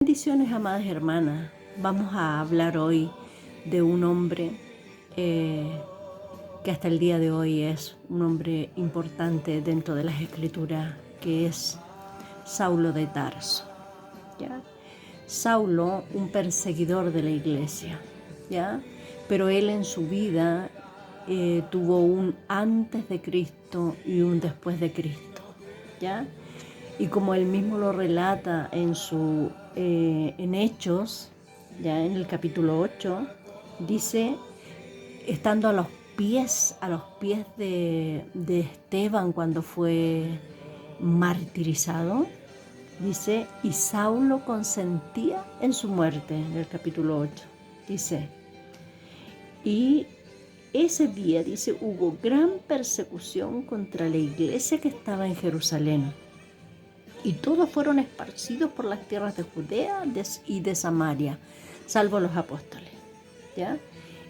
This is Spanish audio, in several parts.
Bendiciones, amadas hermanas. Vamos a hablar hoy de un hombre que hasta el día de hoy es un hombre importante dentro de las Escrituras, que es Saulo de Tarso. ¿Ya? Saulo, un perseguidor de la iglesia, ¿ya? Pero él en su vida tuvo un antes de Cristo y un después de Cristo, ¿ya? Y como él mismo lo relata en Hechos, ya en el capítulo 8, dice, estando a los pies de Esteban cuando fue martirizado, dice, y Saulo consentía en su muerte, en el capítulo 8, dice, y ese día, dice, hubo gran persecución contra la iglesia que estaba en Jerusalén. Y todos fueron esparcidos por las tierras de Judea y de Samaria, salvo los apóstoles. ¿Ya?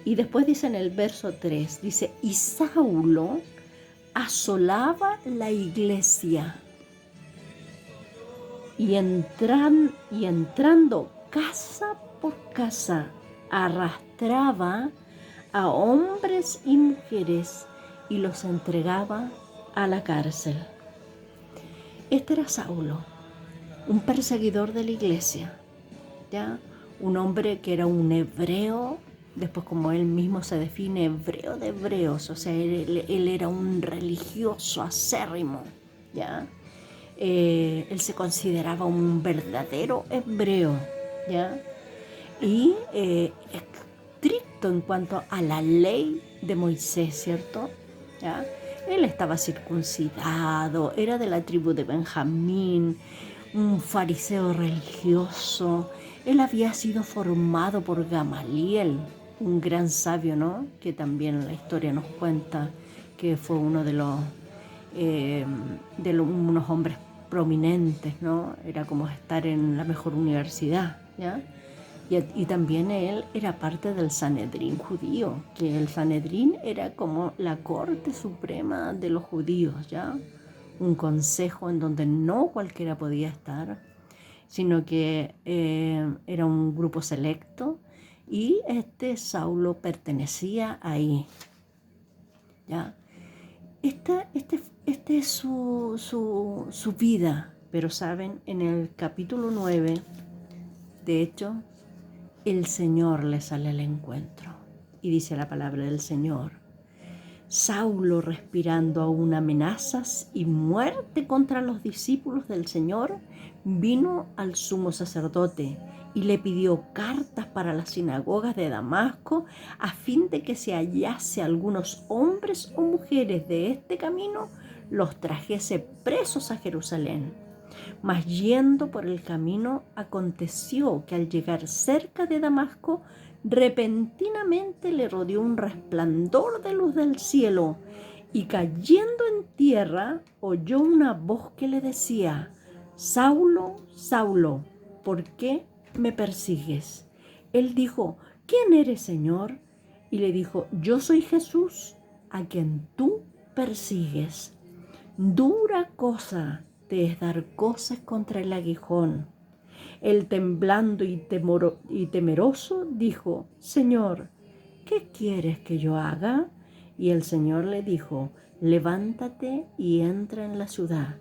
Y después dice en el verso 3, dice, y Saulo asolaba la iglesia y entrando casa por casa, arrastraba a hombres y mujeres y los entregaba a la cárcel. Este era Saulo, un perseguidor de la iglesia, ¿ya? Un hombre que era un hebreo, después como él mismo se define, hebreo de hebreos, o sea, él era un religioso acérrimo, ¿ya? Él se consideraba un verdadero hebreo, ¿ya? Y estricto en cuanto a la ley de Moisés, ¿cierto? ¿Ya? Él estaba circuncidado, era de la tribu de Benjamín, un fariseo religioso. Él había sido formado por Gamaliel, un gran sabio, ¿no? Que también la historia nos cuenta que fue uno de unos hombres prominentes, ¿no? Era como estar en la mejor universidad, ¿ya? Y también él era parte del Sanedrín judío, que el Sanedrín era como la corte suprema de los judíos, ¿ya? Un consejo en donde no cualquiera podía estar, sino que era un grupo selecto y este Saulo pertenecía ahí, ¿ya? Este es su vida, pero saben, en el capítulo 9, de hecho, el Señor le sale al encuentro y dice la palabra del Señor. Saulo, respirando aún amenazas y muerte contra los discípulos del Señor, vino al sumo sacerdote y le pidió cartas para las sinagogas de Damasco a fin de que se hallase algunos hombres o mujeres de este camino, los trajese presos a Jerusalén. Mas yendo por el camino, aconteció que al llegar cerca de Damasco, repentinamente le rodeó un resplandor de luz del cielo, y cayendo en tierra, oyó una voz que le decía, Saulo, Saulo, ¿por qué me persigues? Él dijo, ¿quién eres, Señor? Y le dijo, yo soy Jesús, a quien tú persigues. Dura cosa te es dar coces contra el aguijón. Él, temblando y temeroso, dijo, Señor, ¿qué quieres que yo haga? Y el Señor le dijo, levántate y entra en la ciudad,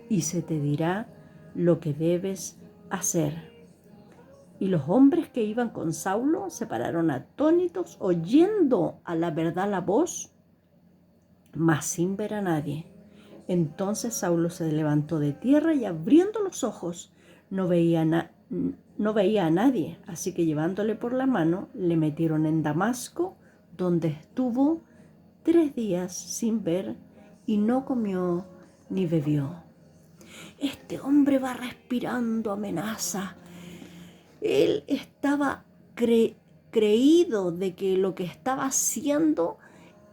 y se te dirá lo que debes hacer. Y los hombres que iban con Saulo se pararon atónitos, oyendo a la verdad la voz, mas sin ver a nadie. Entonces Saulo se levantó de tierra y abriendo los ojos no veía a nadie, así que llevándole por la mano le metieron en Damasco, donde estuvo 3 días sin ver y no comió ni bebió. Este hombre va respirando amenaza. Él estaba creído de que lo que estaba haciendo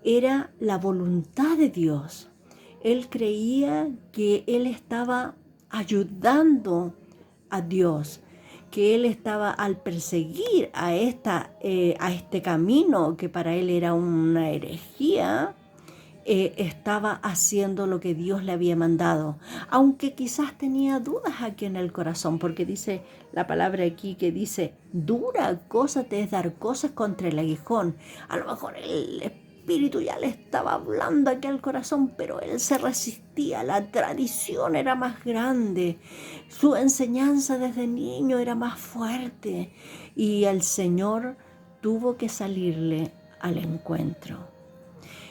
era la voluntad de Dios. Él creía que él estaba ayudando a Dios, que él estaba al perseguir a este camino que para él era una herejía, estaba haciendo lo que Dios le había mandado, aunque quizás tenía dudas aquí en el corazón, porque dice la palabra aquí que dice, dura cosa te es dar cosas contra el aguijón. A lo mejor el Espíritu ya le estaba hablando aquí al corazón, pero él se resistía, la tradición era más grande, su enseñanza desde niño era más fuerte y el Señor tuvo que salirle al encuentro.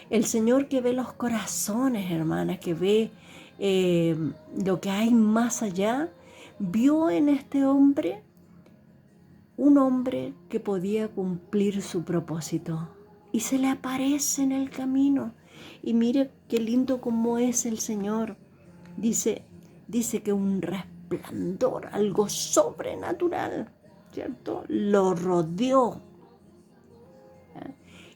El Señor que ve los corazones, hermanas, que ve lo que hay más allá, vio en este hombre un hombre que podía cumplir su propósito y se le aparece en el camino. Y mire qué lindo como es el Señor. Dice que un resplandor, algo sobrenatural, ¿cierto? Lo rodeó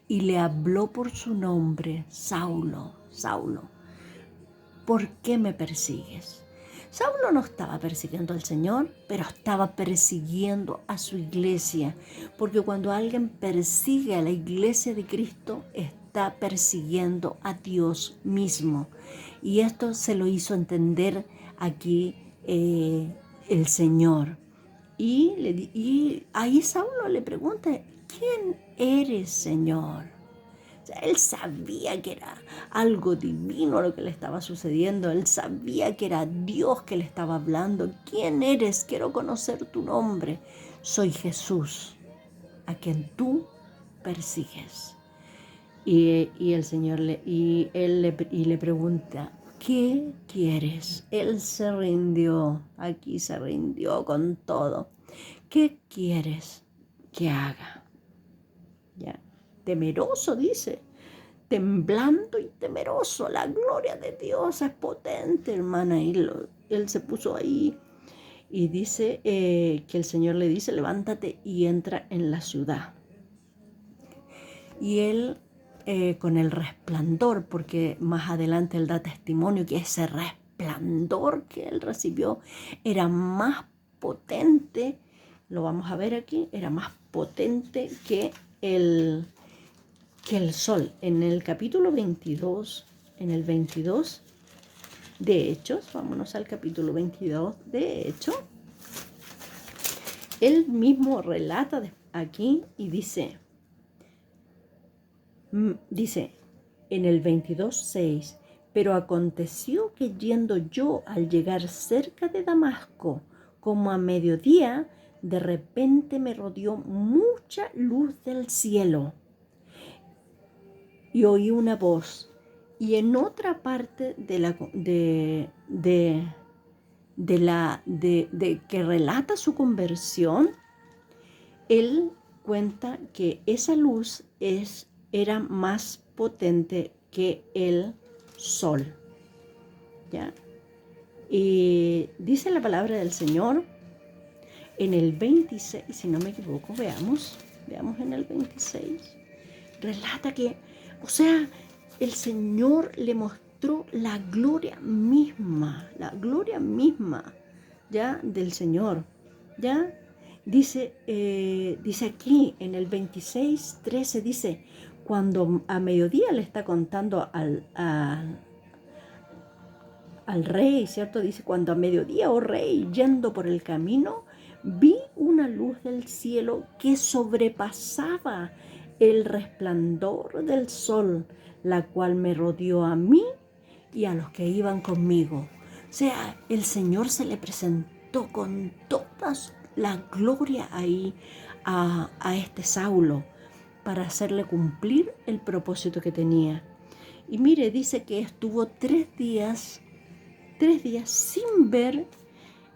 y le habló por su nombre, Saulo, Saulo, ¿por qué me persigues? Saulo no estaba persiguiendo al Señor, pero estaba persiguiendo a su iglesia, porque cuando alguien persigue a la iglesia de Cristo, está persiguiendo a Dios mismo. Y esto se lo hizo entender aquí el Señor. Y ahí Saulo le pregunta, ¿quién eres, Señor? O sea, él sabía que era algo divino lo que le estaba sucediendo. Él sabía que era Dios que le estaba hablando. ¿Quién eres? Quiero conocer tu nombre. Soy Jesús, a quien tú persigues. Y el Señor le pregunta, ¿qué quieres? Él se rindió, aquí se rindió con todo. ¿Qué quieres que haga? ¿Ya? Temeroso, dice, temblando y temeroso. La gloria de Dios es potente, hermana. Y él se puso ahí y dice que el Señor le dice, levántate y entra en la ciudad. Y él con el resplandor, porque más adelante él da testimonio que ese resplandor que él recibió era más potente, lo vamos a ver aquí, era más potente que el sol. En el capítulo 22, en el 22 de Hechos, vámonos al capítulo 22 de Hechos, él mismo relata aquí y dice en el 22:6, pero aconteció que yendo yo al llegar cerca de Damasco, como a mediodía, de repente me rodeó mucha luz del cielo y oí una voz. Y en otra parte que relata su conversión, él cuenta que esa luz era más potente que el sol. ¿Ya? Y dice la palabra del Señor en el 26, si no me equivoco, veamos en el 26, relata que, o sea, el Señor le mostró la gloria misma, ¿ya? Del Señor, ¿ya? Dice aquí en el 26:13, dice, cuando a mediodía le está contando al rey, ¿cierto? Dice, cuando a mediodía, oh rey, yendo por el camino, vi una luz del cielo que sobrepasaba el resplandor del sol, la cual me rodeó a mí y a los que iban conmigo. O sea, el Señor se le presentó con toda la gloria ahí a este Saulo para hacerle cumplir el propósito que tenía. Y mire, dice que estuvo 3 días sin ver,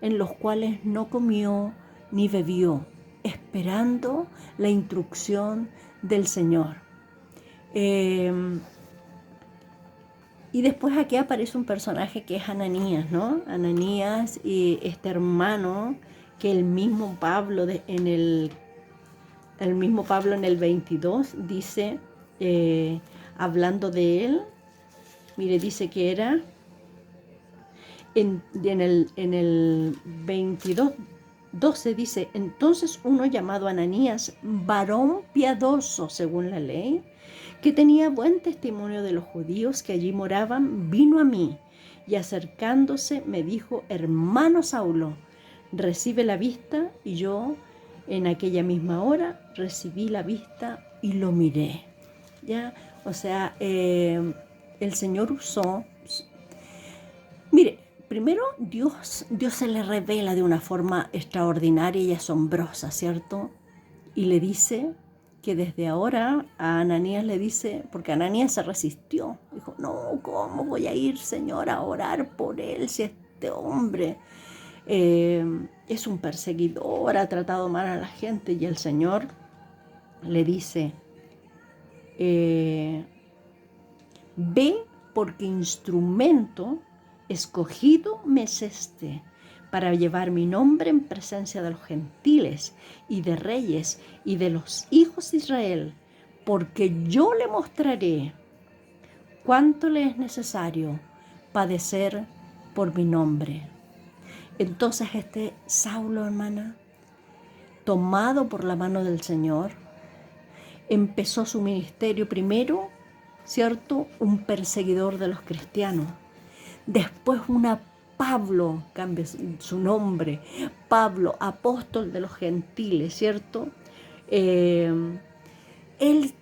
en los cuales no comió ni bebió, esperando la instrucción del Señor. Y después aquí aparece un personaje que es Ananías, ¿no? Ananías y este hermano que el mismo Pablo en el 22 dice, hablando de él, mire, dice que era en el 22:12 dice, entonces uno llamado Ananías, varón piadoso según la ley, que tenía buen testimonio de los judíos que allí moraban, vino a mí y acercándose me dijo: hermano Saulo, recibe la vista. Y yo en aquella misma hora recibí la vista y lo miré. ¿Ya? O sea, el Señor usó. Mire, primero Dios se le revela de una forma extraordinaria y asombrosa, ¿cierto? Y le dice que desde ahora a Ananías le dice, porque Ananías se resistió, dijo: no, ¿cómo voy a ir, Señor, a orar por él si este hombre es un perseguidor, ha tratado mal a la gente? Y el Señor le dice: ve, porque instrumento escogido me es este, para llevar mi nombre en presencia de los gentiles y de reyes y de los hijos de Israel, porque yo le mostraré cuánto le es necesario padecer por mi nombre. Entonces este Saulo, hermana, tomado por la mano del Señor, empezó su ministerio primero, ¿cierto? Un perseguidor de los cristianos. Después Pablo, cambia su nombre, Pablo, apóstol de los gentiles, ¿cierto? Él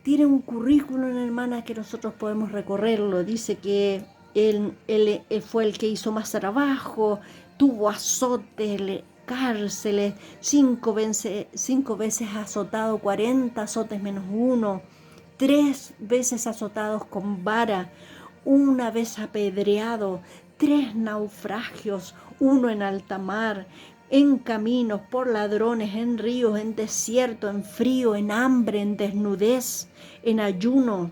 tiene un currículum, hermana, que nosotros podemos recorrerlo. Dice que él fue el que hizo más trabajo, tuvo azotes, cárceles, 5 veces azotado, 40 azotes menos uno, 3 veces azotados con vara, 1 vez apedreado, 3 naufragios, 1 en alta mar, en caminos, por ladrones, en ríos, en desierto, en frío, en hambre, en desnudez, en ayuno.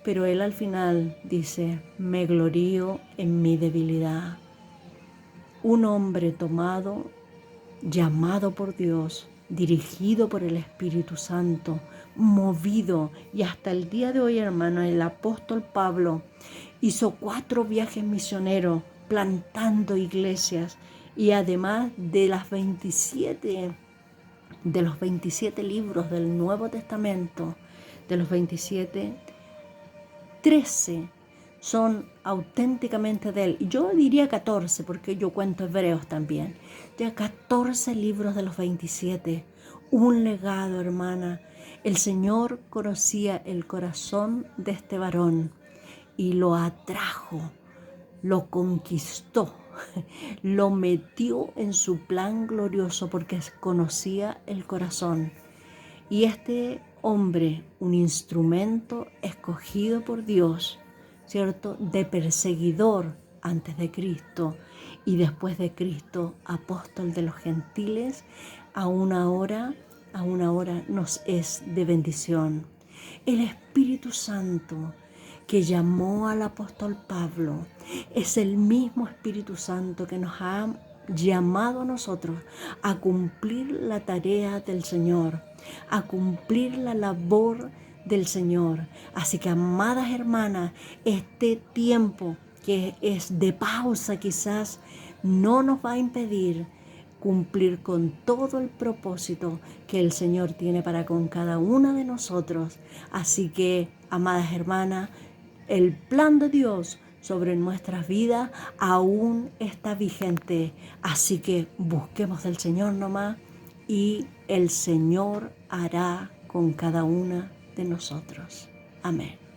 Pero él al final dice: me glorío en mi debilidad. Un hombre tomado, llamado por Dios, dirigido por el Espíritu Santo, movido, y hasta el día de hoy, hermano, el apóstol Pablo hizo 4 viajes misioneros plantando iglesias, y además de los 27 libros del Nuevo Testamento, de los 27, 13 son auténticamente de él. Yo diría 14, porque yo cuento Hebreos también. Ya 14 libros de los 27. Un legado, hermana. El Señor conocía el corazón de este varón y lo atrajo, lo conquistó, lo metió en su plan glorioso, porque conocía el corazón. Y este hombre, un instrumento escogido por Dios, ¿cierto?, de perseguidor antes de Cristo y después de Cristo, apóstol de los gentiles, aún ahora nos es de bendición. El Espíritu Santo que llamó al apóstol Pablo es el mismo Espíritu Santo que nos ha llamado a nosotros a cumplir la tarea del Señor, a cumplir la labor del Señor. Así que, amadas hermanas, este tiempo que es de pausa quizás no nos va a impedir cumplir con todo el propósito que el Señor tiene para con cada una de nosotros. Así que, amadas hermanas, el plan de Dios sobre nuestras vidas aún está vigente. Así que busquemos del Señor nomás, y el Señor hará con cada una de nosotros. Amén.